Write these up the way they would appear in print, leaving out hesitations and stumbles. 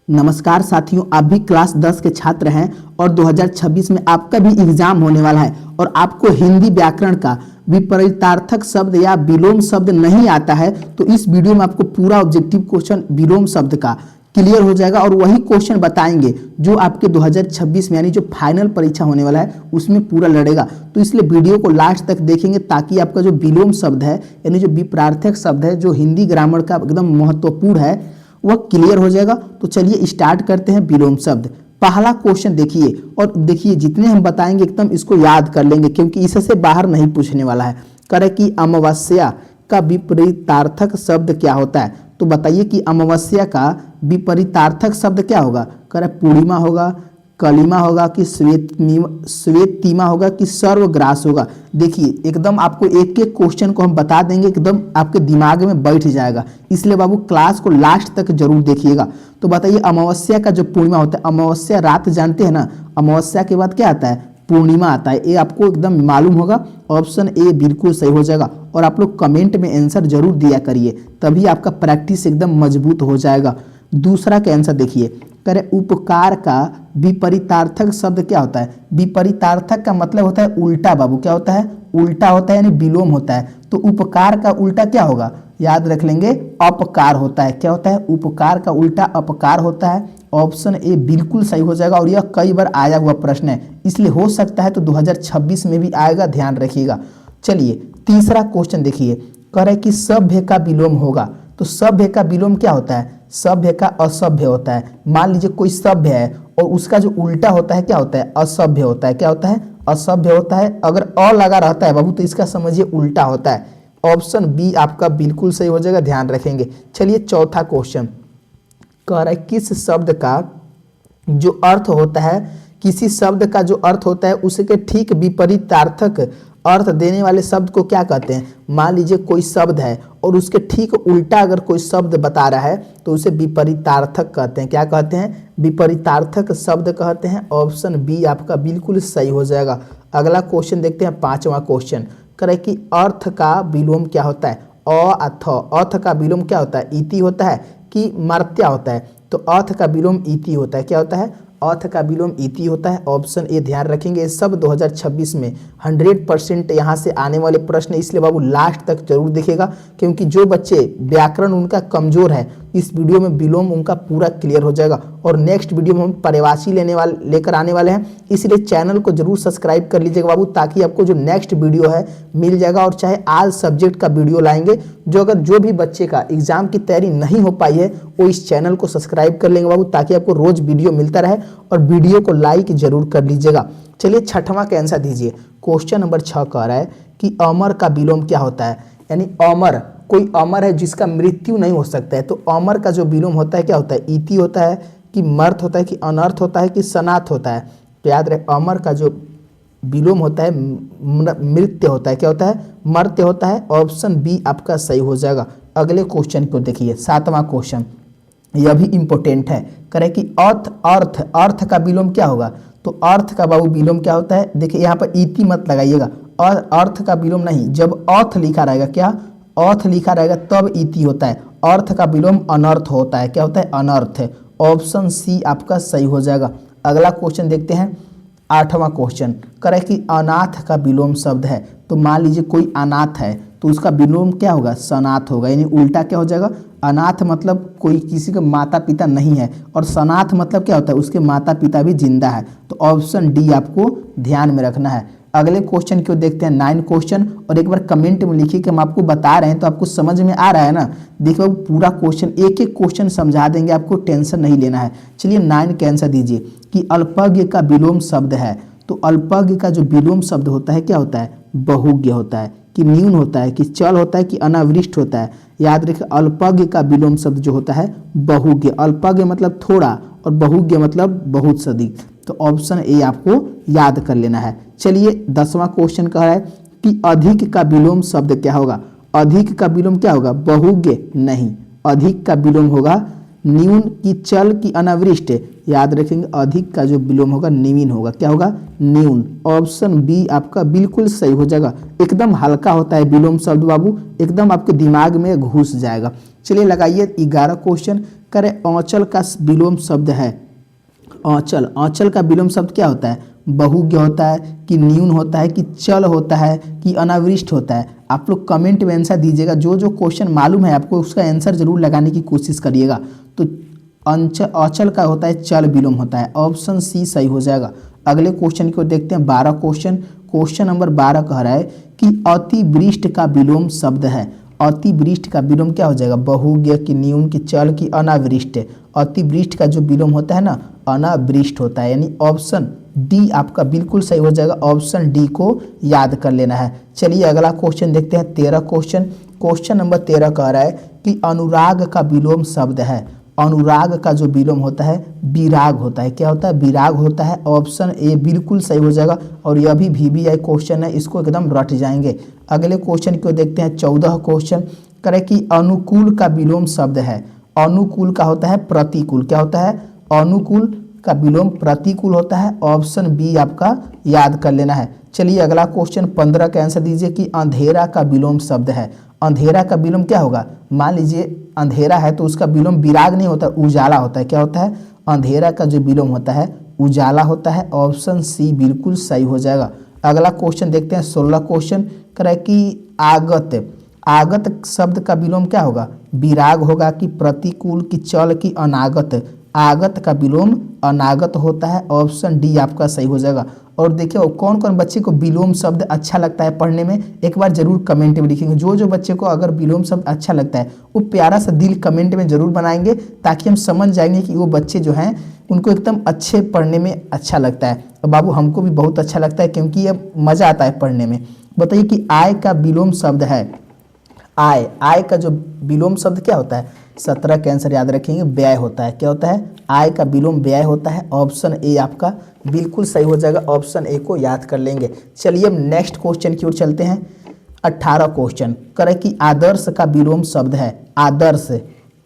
नमस्कार साथियों, आप भी क्लास 10 के छात्र हैं और 2026 में आपका भी एग्जाम होने वाला है और आपको हिंदी व्याकरण का विपरीतार्थक शब्द या विलोम शब्द नहीं आता है तो इस वीडियो में आपको पूरा ऑब्जेक्टिव क्वेश्चन विलोम शब्द का क्लियर हो जाएगा और वही क्वेश्चन बताएंगे जो आपके 2026 में यानी जो फाइनल परीक्षा होने वाला है उसमें पूरा लड़ेगा। तो इसलिए वीडियो को लास्ट तक देखेंगे ताकि आपका जो विलोम शब्द है यानी जो विपरीतार्थक शब्द है जो हिंदी ग्रामर का एकदम महत्वपूर्ण है वह क्लियर हो जाएगा। तो चलिए स्टार्ट करते हैं विलोम शब्द। पहला क्वेश्चन देखिए और देखिए जितने हम बताएंगे एकदम इसको याद कर लेंगे क्योंकि इससे बाहर नहीं पूछने वाला है। करे कि अमावस्या का विपरीतार्थक शब्द क्या होता है, तो बताइए कि अमावस्या का विपरीतार्थक शब्द क्या होगा। करे पूर्णिमा होगा, कलिमा होगा कि श्वेतिमा होगा कि सर्वग्रास होगा। देखिए एकदम आपको एक एक क्वेश्चन को हम बता देंगे, एकदम आपके दिमाग में बैठ जाएगा, इसलिए बाबू क्लास को लास्ट तक जरूर देखिएगा। तो बताइए अमावस्या का जो पूर्णिमा होता है, अमावस्या रात जानते हैं ना, अमावस्या के बाद क्या आता है, पूर्णिमा आता है। ये आपको एकदम मालूम होगा, ऑप्शन ए बिल्कुल सही हो जाएगा। और आप लोग कमेंट में आंसर जरूर दिया करिए, तभी आपका प्रैक्टिस एकदम मजबूत हो जाएगा। दूसरा का आंसर देखिए, करे उपकार का विपरीतार्थक शब्द क्या होता है। विपरीतार्थक का मतलब होता है उल्टा बाबू, क्या होता है, उल्टा होता है यानी विलोम होता है। तो उपकार का उल्टा क्या होगा, याद रख लेंगे, अपकार होता है। क्या होता है, उपकार का उल्टा अपकार होता है। ऑप्शन ए बिल्कुल सही हो जाएगा और यह कई बार आया हुआ प्रश्न है, इसलिए हो सकता है तो 2026 में भी आएगा, ध्यान रखिएगा। चलिए तीसरा क्वेश्चन देखिए, करे कि सभ्य का विलोम होगा। तो सभ्य का विलोम क्या होता है, सभ्य का असभ्य होता है। मान लीजिए कोई सभ्य है और उसका जो उल्टा होता है क्या होता है, असभ्य होता है। क्या होता है, असभ्य होता है। अगर अ लगा रहता है बाबू तो इसका समझिए उल्टा होता है। ऑप्शन बी आपका बिल्कुल सही हो जाएगा, ध्यान रखेंगे। चलिए चौथा क्वेश्चन, कह रहा है किस शब्द का जो अर्थ होता है, किसी शब्द का जो अर्थ होता है उसके ठीक विपरीतार्थक अर्थ देने वाले शब्द को क्या कहते हैं। मान लीजिए कोई शब्द है और उसके ठीक उल्टा अगर कोई शब्द बता रहा है तो उसे विपरीतार्थक कहते हैं। क्या कहते हैं, विपरीतार्थक शब्द कहते हैं। ऑप्शन बी आपका बिल्कुल सही हो जाएगा। अगला क्वेश्चन देखते हैं, पांचवा क्वेश्चन, करे कि अर्थ का विलोम क्या होता है। अर्थ का विलोम क्या होता है, इति होता है कि मर्त्या होता है। तो अर्थ का विलोम इति होता है। क्या होता है, अर्थ का विलोम इति होता है। ऑप्शन ए ध्यान रखेंगे। सब 2026 में 100% यहाँ से आने वाले प्रश्न, इसलिए बाबू लास्ट तक जरूर देखिएगा क्योंकि जो बच्चे व्याकरण उनका कमजोर है इस वीडियो में विलोम उनका पूरा क्लियर हो जाएगा। और नेक्स्ट वीडियो में हम पर्यायवाची लेकर आने वाले हैं, इसलिए चैनल को जरूर सब्सक्राइब कर लीजिएगा बाबू, ताकि आपको जो नेक्स्ट वीडियो है मिल जाएगा। और चाहे आल सब्जेक्ट का वीडियो लाएंगे, जो भी बच्चे का एग्जाम की तैयारी नहीं हो पाई है वो इस चैनल को सब्सक्राइब कर लेंगे बाबू, ताकि आपको रोज वीडियो मिलता रहे। और वीडियो को लाइक जरूर कर लीजिएगा। चलिए छठवां का आंसर दीजिए। क्वेश्चन नंबर 6 कह रहा है कि अमर का विलोम क्या होता है। यानी अमर, कोई अमर है जिसका मृत्यु नहीं हो सकता है, तो अमर का जो विलोम होता है क्या होता है, इति होता है कि मर्थ होता है कि अनर्थ होता है कि सनाथ होता है। तो याद रहे अमर का जो विलोम होता है मृत्य होता है। क्या होता है, मर्त्य होता है। ऑप्शन बी आपका सही हो जाएगा। अगले क्वेश्चन को देखिए, सातवां क्वेश्चन, यह भी इंपॉर्टेंट है। करे कि अर्थ का विलोम क्या होगा। तो अर्थ का बाबू विलोम क्या होता है, देखिए यहाँ पर इति मत लगाइएगा, और अर्थ का विलोम नहीं, जब अर्थ लिखा रहेगा, क्या अर्थ लिखा रहेगा तब इति होता है। अर्थ का विलोम अनर्थ होता है। क्या होता है, अनर्थ। ऑप्शन सी आपका सही हो जाएगा। अगला क्वेश्चन देखते हैं, आठवां क्वेश्चन, करे कि अनाथ का विलोम शब्द है। तो मान लीजिए कोई अनाथ है तो उसका विलोम क्या होगा, सनाथ होगा। यानी उल्टा क्या हो जाएगा, अनाथ मतलब कोई किसी के माता पिता नहीं है, और सनाथ मतलब क्या होता है, उसके माता पिता भी जिंदा है। तो ऑप्शन डी आपको ध्यान में रखना है। अगले क्वेश्चन को देखते हैं, 9 क्वेश्चन, और एक बार कमेंट में लिखिए कि हम आपको बता रहे हैं तो आपको समझ में आ रहा है ना। देखो पूरा क्वेश्चन, एक एक क्वेश्चन समझा देंगे, आपको टेंशन नहीं लेना है। चलिए 9 का आंसर दीजिए कि अल्पज्ञ का विलोम शब्द है। तो अल्पज्ञ का जो विलोम शब्द होता है क्या होता है, बहुज्ञ होता है कि न्यून होता है कि चल होता है कि अनावृष्ट होता है। याद रखिए अल्पज्ञ का विलोम शब्द जो होता है बहुज्ञ। अल्पज्ञ मतलब थोड़ा और बहुज्ञ मतलब बहुत से अधिक। तो ऑप्शन ए आपको याद कर लेना है। चलिए 10वां क्वेश्चन कह रहा है कि अधिक का विलोम शब्द क्या होगा। अधिक का विलोम क्या होगा, बहुज्ञ नहीं, अधिक का विलोम होगा न्यून की चल की अनावृष्ट। याद रखेंगे अधिक का जो विलोम होगा न्यून होगा। क्या होगा, न्यून। ऑप्शन बी आपका बिल्कुल सही हो जाएगा। एकदम हल्का होता है विलोम शब्द बाबू, एकदम आपके दिमाग में घुस जाएगा। चलिए लगाइए 11 क्वेश्चन। करें औंचल का विलोम शब्द है। औंचल, औंचल का विलोम शब्द क्या होता है? बहुज्ञ होता है कि न्यून होता है कि चल होता है कि अनावृष्ट होता है? आप लोग कमेंट में आंसर दीजिएगा। जो जो क्वेश्चन मालूम है आपको उसका आंसर जरूर लगाने की कोशिश करिएगा। तो औंचल का होता है चल विलोम होता है। ऑप्शन सी सही हो जाएगा। अगले क्वेश्चन को देखते हैं 12 क्वेश्चन। क्वेश्चन नंबर 12 कह रहा है कि अतिवृष्ट का विलोम शब्द है। अतिवृष्ट का विलोम क्या हो जाएगा? बहुज्ञ की न्यून की चल की अनावृष्ट। अतिवृष्ट का जो विलोम होता है ना अनावृष्ट होता है, यानी ऑप्शन डी आपका बिल्कुल सही हो जाएगा। ऑप्शन डी को याद कर लेना है। चलिए अगला क्वेश्चन देखते हैं 13 क्वेश्चन। क्वेश्चन नंबर 13 कह रहा है कि अनुराग का विलोम शब्द है। अनुराग का जो विलोम होता है विराग होता है। क्या होता है? विराग होता है। ऑप्शन ए बिल्कुल सही हो जाएगा। और यह भी VBI क्वेश्चन है, इसको एकदम रट जाएंगे। अगले क्वेश्चन को देखते हैं 14 क्वेश्चन। करें कि अनुकूल का विलोम शब्द है। अनुकूल का होता है प्रतिकूल। क्या होता है? अनुकूल का विलोम प्रतिकूल होता है। ऑप्शन बी आपका याद कर लेना है। चलिए अगला क्वेश्चन 15 का आंसर दीजिए कि अंधेरा का विलोम शब्द है। अंधेरा का विलोम क्या होगा? मान लीजिए अंधेरा है तो उसका विलोम विराग नहीं होता, उजाला होता है। क्या होता है? अंधेरा का जो विलोम होता है उजाला होता है। ऑप्शन सी बिल्कुल सही हो जाएगा। अगला क्वेश्चन देखते हैं 16 क्वेश्चन। करें कि आगत, आगत शब्द का विलोम क्या होगा? विराग होगा कि प्रतिकूल की चल की अनागत? आगत का विलोम अनागत होता है। ऑप्शन डी आपका सही हो जाएगा। और देखिए कौन कौन बच्चे को विलोम शब्द अच्छा लगता है पढ़ने में, एक बार जरूर कमेंट में लिखेंगे। जो जो बच्चे को अगर विलोम शब्द अच्छा लगता है वो प्यारा सा दिल कमेंट में जरूर बनाएंगे, ताकि हम समझ जाएंगे कि वो बच्चे जो हैं उनको एकदम अच्छे पढ़ने में अच्छा लगता है। और बाबू हमको भी बहुत अच्छा लगता है, क्योंकि ये मज़ा आता है पढ़ने में। बताइए कि आय का विलोम शब्द है। आय, आय का जो विलोम शब्द क्या होता है? 17 का आंसर याद रखेंगे, व्यय होता है। क्या होता है? आय का विलोम व्यय होता है। ऑप्शन ए आपका बिल्कुल सही हो जाएगा। ऑप्शन ए को याद कर लेंगे। चलिए अब नेक्स्ट क्वेश्चन की ओर चलते हैं। 18 क्वेश्चन। करें कि आदर्श का विलोम शब्द है। आदर्श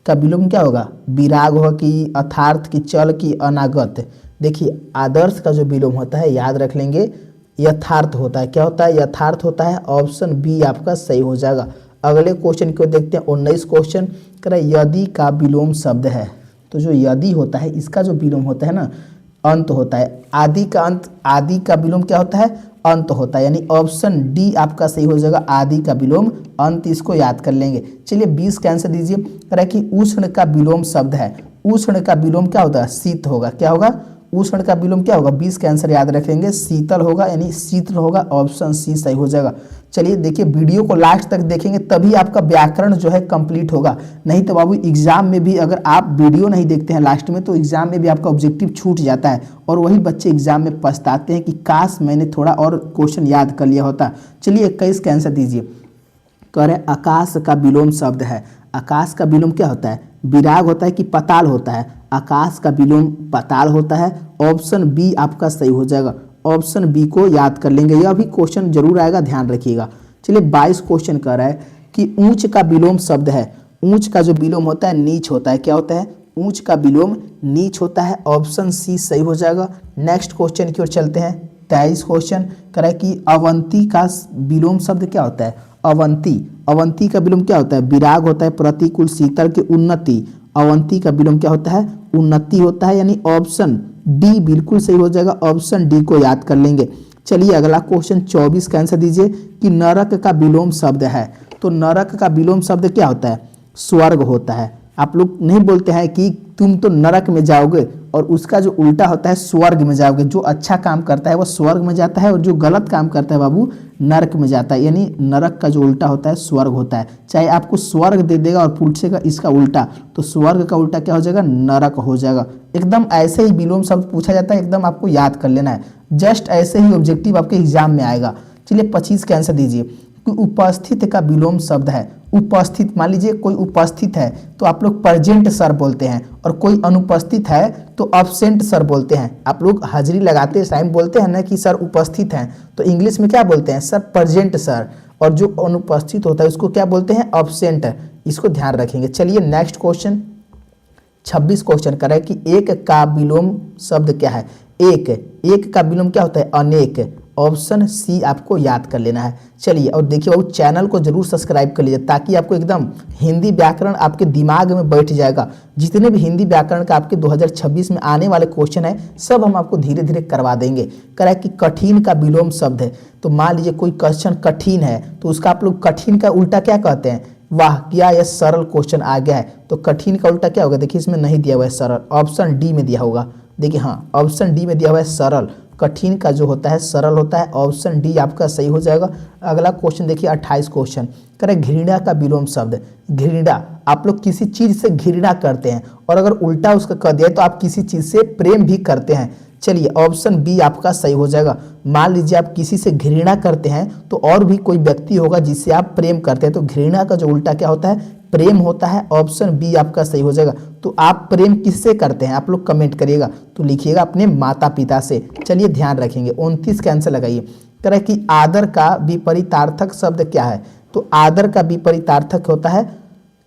का विलोम क्या होगा? विराग होगा कि अर्थार्थ की चल की अनागत? देखिए आदर्श का जो विलोम होता है याद रख लेंगे, यथार्थ होता है। क्या होता है? यथार्थ होता है। ऑप्शन बी आपका सही हो जाएगा। अगले क्वेश्चन को देखते हैं 19 क्वेश्चन। करें यदि का विलोम शब्द है। तो जो यदि होता है इसका जो विलोम होता है ना अंत होता है। आदि का अंत, आदि का विलोम क्या होता है? अंत होता है, यानी ऑप्शन डी आपका सही हो जाएगा। आदि का विलोम अंत, इसको याद कर लेंगे। चलिए 20 का आंसर दीजिए। करें कि उष्ण का विलोम शब्द है। उष्ण का विलोम क्या होता है? शीत होगा। क्या होगा? उष्ण का विलोम क्या होगा? 20 का आंसर याद रखेंगे, शीतल होगा, यानी शीतल होगा। ऑप्शन सी सही हो जाएगा। चलिए देखिए वीडियो को लास्ट तक देखेंगे तभी आपका व्याकरण जो है कंप्लीट होगा। नहीं तो बाबू एग्जाम में भी अगर आप वीडियो नहीं देखते हैं लास्ट में तो एग्जाम में भी आपका ऑब्जेक्टिव छूट जाता है, और वही बच्चे एग्जाम में पछताते हैं कि काश मैंने थोड़ा और क्वेश्चन याद कर लिया होता। चलिए 21 का आंसर दीजिए। कह रहे आकाश का विलोम शब्द है। आकाश का विलोम क्या होता है? विराग होता है कि पताल होता है? आकाश का विलोम पताल होता है। ऑप्शन बी आपका सही हो जाएगा। ऑप्शन बी को याद कर लेंगे, यह भी क्वेश्चन जरूर आएगा, ध्यान रखिएगा। चलिए 22 क्वेश्चन कह रहा है कि ऊंच का विलोम शब्द है। ऊंच का जो विलोम होता है नीच होता है। क्या होता है? ऊंच का विलोम नीच होता है। ऑप्शन सी सही हो जाएगा। नेक्स्ट क्वेश्चन की ओर चलते हैं। 23 क्वेश्चन कह रहा है कि अवंती का विलोम शब्द क्या होता है? अवंती, अवंती का विलोम क्या होता है? विराग होता है प्रतिकूल शीतल की उन्नति। अवंती का विलोम क्या होता है? उन्नति होता है, यानी ऑप्शन डी बिल्कुल सही हो जाएगा। ऑप्शन डी को याद कर लेंगे। चलिए अगला क्वेश्चन 24 का आंसर दीजिए कि नरक का विलोम शब्द है। तो नरक का विलोम शब्द क्या होता है? स्वर्ग होता है। आप लोग नहीं बोलते हैं कि तुम तो नरक में जाओगे, और उसका जो उल्टा होता है स्वर्ग में जाओगे। जो अच्छा काम करता है वो स्वर्ग में जाता है, और जो गलत काम करता है बाबू नरक में जाता है। यानी नरक का जो उल्टा होता है स्वर्ग होता है। चाहे आपको स्वर्ग दे देगा और पूछेगा इसका उल्टा, तो स्वर्ग का उल्टा क्या हो जाएगा? नरक हो जाएगा। एकदम ऐसे ही विलोम शब्द पूछा जाता है, एकदम आपको याद कर लेना है। जस्ट ऐसे ही ऑब्जेक्टिव आपके एग्जाम में आएगा। चलिए 25 का आंसर दीजिए। उपस्थित का विलोम शब्द है। उपस्थित, मान लीजिए कोई उपस्थित है तो आप लोग प्रेजेंट सर बोलते हैं, और कोई अनुपस्थित है तो एब्सेंट सर बोलते हैं। आप लोग हाजिरी लगाते टाइम बोलते हैं ना कि सर उपस्थित हैं, तो इंग्लिश में क्या बोलते हैं? Sir present sir. और जो अनुपस्थित होता है उसको क्या बोलते हैं? एब्सेंट। इसको ध्यान रखेंगे। चलिए नेक्स्ट क्वेश्चन 26 क्वेश्चन कर रहा है कि एक का विलोम शब्द क्या है? एक, एक का विलोम क्या होता है? अनेक। ऑप्शन सी आपको याद कर लेना है। चलिए और देखिए बाबू, चैनल को जरूर सब्सक्राइब कर लीजिए ताकि आपको एकदम हिंदी व्याकरण आपके दिमाग में बैठ जाएगा। जितने भी हिंदी व्याकरण का आपके 2026 में आने वाले क्वेश्चन है सब हम आपको धीरे धीरे करवा देंगे। कह कि कठिन का विलोम शब्द है, तो मान लीजिए कोई क्वेश्चन कठिन है तो उसका आप लोग कठिन का उल्टा क्या कहते हैं? वाह, क्या यह सरल क्वेश्चन आ गया है। तो कठिन का उल्टा क्या होगा? देखिए इसमें नहीं दिया हुआ है सरल, ऑप्शन डी में दिया होगा। देखिए हाँ, ऑप्शन डी में दिया हुआ है सरल। कठिन का जो होता है सरल होता है, ऑप्शन डी आपका सही हो जाएगा। अगला क्वेश्चन देखिए 28 क्वेश्चन, कह रहे घृणा का विलोम शब्द। घृणा, आप लोग किसी चीज से घृणा करते हैं और अगर उल्टा उसका कह दिया तो आप किसी चीज से प्रेम भी करते हैं। चलिए ऑप्शन बी आपका सही हो जाएगा। मान लीजिए आप किसी से घृणा करते हैं तो और भी कोई व्यक्ति होगा जिससे आप प्रेम करते हैं, तो घृणा का जो उल्टा क्या होता है? प्रेम होता है। ऑप्शन बी आपका सही हो जाएगा। तो आप प्रेम किससे करते हैं? आप लोग कमेंट करिएगा, तो लिखिएगा अपने माता पिता से। चलिए ध्यान रखेंगे। 29 का आंसर लगाइए। कह रहे कि आदर का विपरीतार्थक शब्द क्या है? तो आदर का विपरीतार्थक होता है,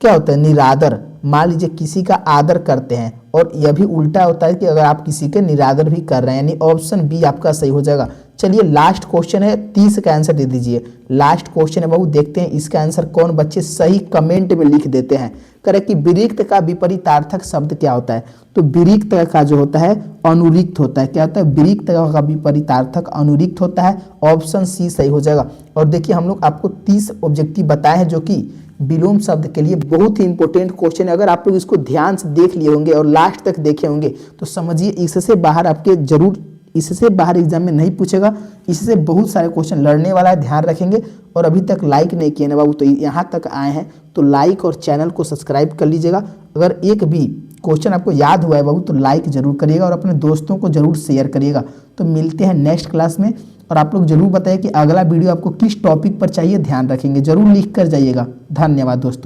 क्या होता है? निरादर। मान लीजिए किसी का आदर करते हैं और यह भी उल्टा होता है कि अगर आप किसी के निरादर भी कर रहे हैं, यानी ऑप्शन बी आपका सही हो जाएगा। चलिए लास्ट क्वेश्चन है, 30 का आंसर दे दीजिए। लास्ट क्वेश्चन है बाबू, देखते हैं इसका आंसर कौन बच्चे सही कमेंट में लिख देते हैं। करे कि विरिक्त का विपरीतार्थक शब्द क्या होता है? तो विरिक्त का जो होता है अनुरिक्त होता है। क्या होता है? विरिक्त का विपरीतार्थक अनुरिक्त होता है। ऑप्शन सी सही हो जाएगा। और देखिए हम लोग आपको 30 ऑब्जेक्टिव बताए हैं जो कि विलोम शब्द के लिए बहुत ही इंपॉर्टेंट क्वेश्चन है। अगर आप लोग इसको ध्यान से देख लिए होंगे और लास्ट तक देखे होंगे तो समझिए इससे बाहर आपके जरूर, इससे बाहर एग्जाम में नहीं पूछेगा। इससे बहुत सारे क्वेश्चन लड़ने वाला है, ध्यान रखेंगे। और अभी तक लाइक नहीं किए ना बाबू, तो यहाँ तक आए हैं तो लाइक और चैनल को सब्सक्राइब कर लीजिएगा। अगर एक भी क्वेश्चन आपको याद हुआ है बाबू तो लाइक जरूर करिएगा और अपने दोस्तों को जरूर शेयर करिएगा। तो मिलते हैं नेक्स्ट क्लास में, और आप लोग जरूर बताइए कि अगला वीडियो आपको किस टॉपिक पर चाहिए, ध्यान रखेंगे। जरूर लिख कर जाइएगा। धन्यवाद दोस्तों।